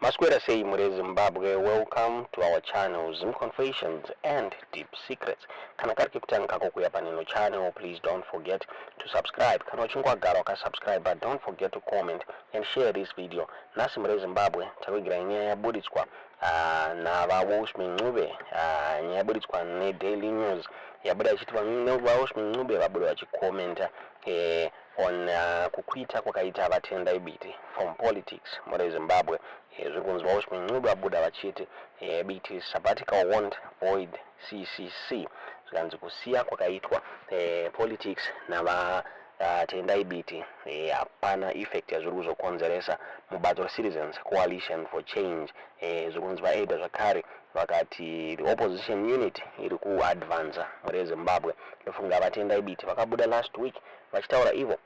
Masquerade say Mure Zimbabwe, welcome to our channel Zim Confessions and Deep Secrets. Kana kari kutanga kukuya panino channel, please don't forget to subscribe. Kana uchungwa garo ka subscribe, but don't forget to comment and share this video. Nasi Mure Zimbabwe, tawigira nyaya buditswa na ba Welshman Ncube, nyaya buditswa ne Daily News. Yabuda chitwa ba Welshman Ncube babuda wachikomenta on kukwita kwakaita Tendai Biti from politics Mure Zimbabwe. Zvikunzwa Welshman Ncube Abuda vachiti Biti sabbatical won't void YeCCC. Zvikanzi kusiya kwakaitwa politics nava Tendai Biti hapana effect yazviri kuzokonzeresa mubato Citizens Coalition for Change. Zvikunzwa vaida zvakare vakati the opposition unit iri kuadvance Mure Zimbabwe. Ndofunga vaTendai Biti vakabuda last week vachitaura ivo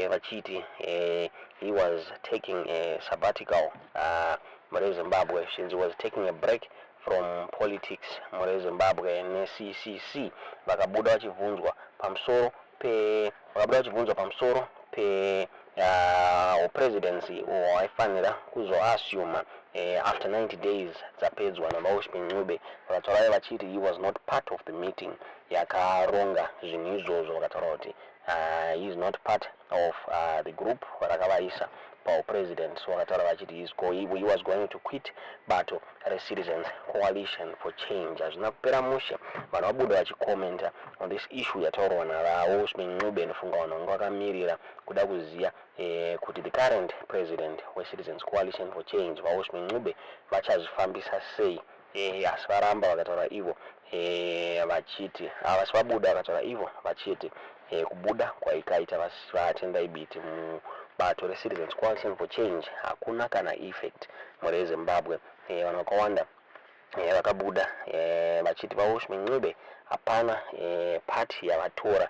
vachiti he was taking a sabbatical Mure Zimbabwe, since he was taking a break from politics Mure Zimbabwe ne YeCCC. Vakabuda vachibvunzwa pamusoro pe presidency waifanira kuzoassume after 90 days dzapedzwa naWelshman Ncube. Vakataura vachiti he was not part of the meeting yakaronga zvinhu izvozvo. Vakataura kuti he is not part of the group varakavaisa president. So vakataura vachiti he was going to quit bato Citizens Coalition for Change. Hazvina kupera mushe vanhu vabuda vachikomenta on this issue yataurwa naWelshman Ncube. Ndofunga vanhu vakamirira kuda kuziya kuti the current president Citizens Coalition for Change vaWelshman Ncube vachazvifambisa sei. Asi varamba vakataura ivo vachiti havasi vabuda vakataura ivo vachiti kubuda kwaikaita vaTendai Biti mubato Citizens Coalition for Change hakuna kana effect Mure Zimbabwe. Vanhu vakawanda vakabuda vachiti vaWelshman Ncube hapana party yavatora,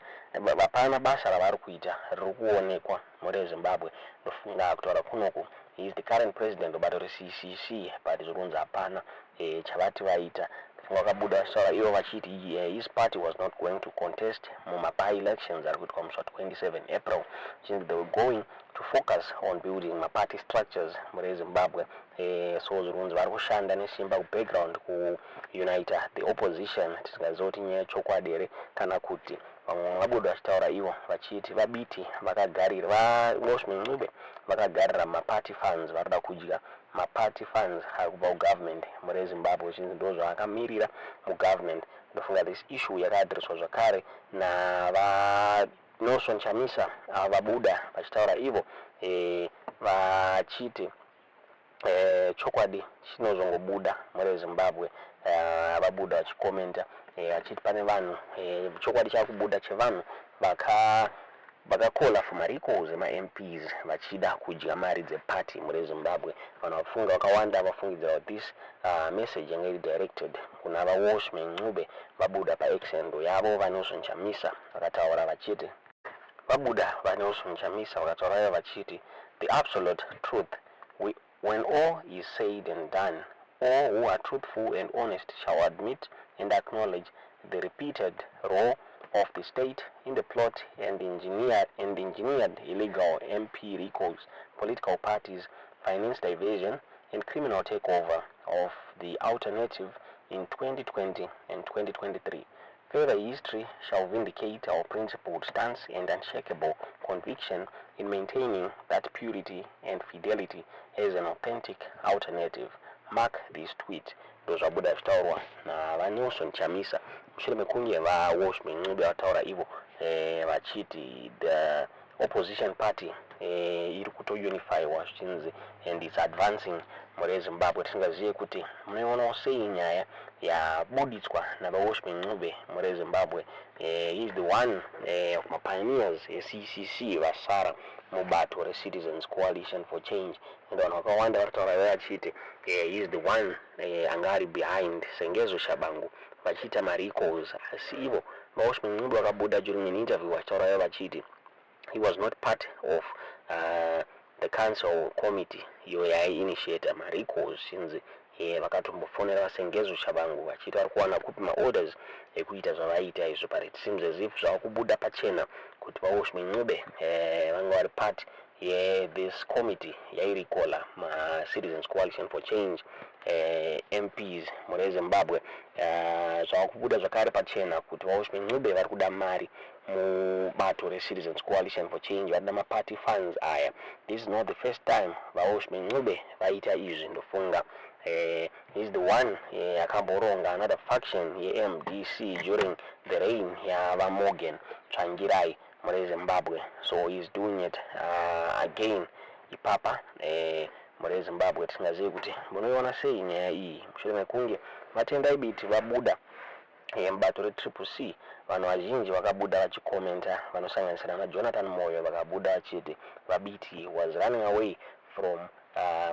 hapana basa ravari kuita riri kuonekwa Mure Zimbabwe. Ndofunga kutaura kunoku he is the current president obato YeCCC, but zvikunzi hapana chavati vaita. Vakabuda vachitaura ivo vachiti his party was not going to contest muma-by-elections ari kuitwa musi wa27 April. Since they were going to focus on building party structures Mure Zimbabwe. So zvikunzi vari kushanda nesimba kubackground kuunite the opposition. Tisingazoti nyaya chokwadi here kana kuti. Vamwe vabuda vachitaura ivo vachiti vaBiti vakagarira vaWelshman Ncube vakagarira maparty funds, varikuda kudya maparty funds ari kubva kugovernment Mure Zimbabwe. Chinzi ndo zvavakamirira mugovernment. Ndofunga this issue yakaadhiriswa zvakare naVanelson Chamisa vabuda vachitaura ivo vachiti chokwadi chinozongobuda Mure Zimbabwe. Vabuda vachikomenta vachiti pane vanhu chokwadi chakubuda chevanhu vakakola for maricos ema-MPs vachida kudya mari dzeparty Mure Zimbabwe. Vanhu vafunga vakawanda vafungidzira kuti this message yanga iri directed kuna vaWelshman Ncube. Vabuda paexendo yavo vaNelson Chamisa vakataura vachiti vabuda vaNelson Chamisa vakataura vachiti the absolute truth, when all is said and done, all who are truthful and honest shall admit and acknowledge the repeated role of the state in the plot and engineered illegal MP recalls, political parties, finance diversion, and criminal takeover of the alternative in 2020 and 2023. Further history shall vindicate our principled stance and unshakable conviction in maintaining that purity and fidelity as an authentic alternative. Mark this tweet. Ndo zvabuda zvitaurwa naVanelson Chamisa mushure mekunge vaWelshman Ncube vataura ivo vachiti the opposition party iri kutounifywa zvichinzi and it's advancing Mure Zimbabwe. Tisingazive kuti munoona sei nyaya yabuditswa naVaWelshman Ncube Mure Zimbabwe. He is the one of PaNyaya YeCCC vasara mubato Citizens Coalition for Change. And vanhu vakawanda varitaura vachiti he is the one anga ari behind Sengezo Shabangu vachiita maricos. Asi ivo vaWelshman Ncube vakabuda during an interview vachitaura vachiti he was not part of the council committee iyo yaiinitiate maricos. Since vakatombofonera vaSengezo Shabangu vachiti vari kuwana kupi maorders ekuita zvavaita izvo, but it seems as if zvava kubuda pachena kuti vaWelshman Ncube vanga vari part this committee yairikola Citizens Coalition for Change MPs muri Zimbabwe zvakubuda zvakare pachena kuti Welshman Ncube vari kuda mari mubato reCitizens Coalition for Change varida maparty funds aya. This is not the first time Welshman Ncube vaita izvi ndofunga. He's the one akamboronga another faction MDC during the reign yaVaMorgan Tsvangirai muri Zimbabwe, so he's doing it again ipapa muri Zimbabwe. Tisingazivi kuti munoiona sei nyaya iyi mushure mekunge Tendai Biti Abuda mubato reCCC vanhu vazhinji vakabuda vachikomenta vanosanganisira naJonathan Moyo vakabuda vachiti Biti was running away from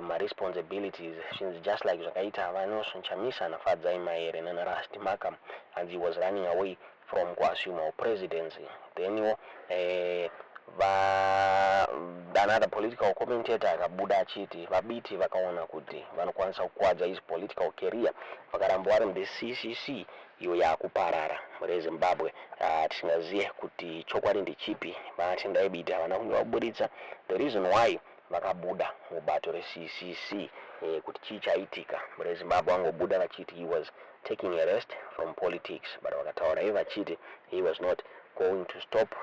my responsibilities since just like zvakaita Welshman Ncube naFadzai Maere naRasti Makam, and he was running away from kuassume presidency. Then another political commentator akabuda achiti Biti vakaona kuti vanokwanisa kukwadza his political career vakaramba vari muCCC iyo yakuparara muri Zimbabwe. Tisingazive kuti chokwadi ndechipi. Tendai Biti havana kunge vaburitsa the reason why vakabuda mubato reCCC kuti chii chaitika muri Zimbabwe. Vangobuda vachiti he was taking a rest from politics, but vakataura vachiti he was not going to stop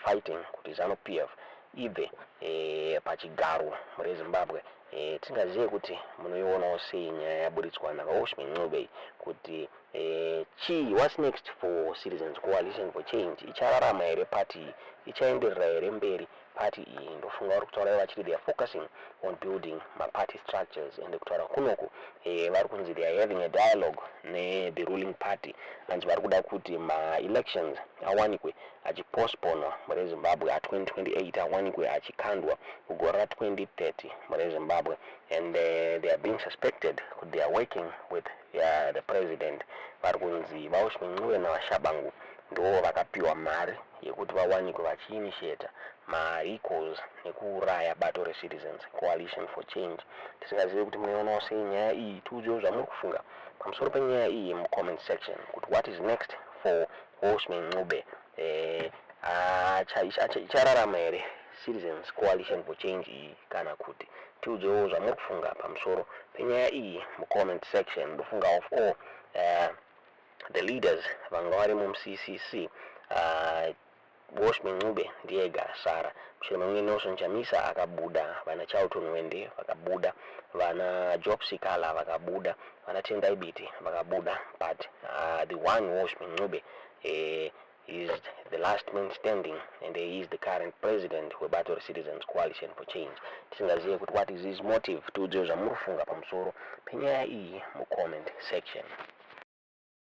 fighting kuti ZANU-PF ibve pachigaro muri Zimbabwe. Tisingazive kuti munoionawo sei nyaya yaburitswa naWelshman Ncube kuti chii, what's next for Citizens Coalition for Change. Ichararama here party, ichaenderera here mberi party iyi. Ndofunga vari kutaura vachiti they are focusing on building party structures, and kutaura kunoku vari kunzi they are having a dialogue the ruling party, and vari kuda kuti elections awanikwe achipostponwa muri Zimbabwe 2028 awanikwe achikandwa kugore 2030 muri Zimbabwe, and they are being suspected that they are working with the president. Vari kunzi Welshman Ncube naVashabangu ndo vakapiwa mari yekuti vawanikwe vachiinitiata recalls nekuuraya bato reCitizens Coalition for Change. Tisingazive kuti munoionawo sei nyaya iyi. Tiudzewo zvamuri kufunga pamusoro penyaya iyi mucomment section kuti what is next for Welshman Ncube. Ichararama here Citizens Coalition for Change iyi kana kuti. Tiudzewo zvamuri kufunga pamusoro penyaya iyi mucomment section. Ndofunga of all the leaders vanga vari muCCC Welshman Ncube ndiye gasara. Mushure mekunge Nelson Chamisa akabuda, vana Charlton Wende vakabuda, vana Job Sikala vakabuda, vana Tendai Biti vakabuda, but the one Welshman Ncube is the last man standing, and he is the current president webato Citizens Coalition for Change. Tisingazive kuti what is his motive. Tiudzewo zvamuri kufunga pamusoro penyaya iyi mucomment section.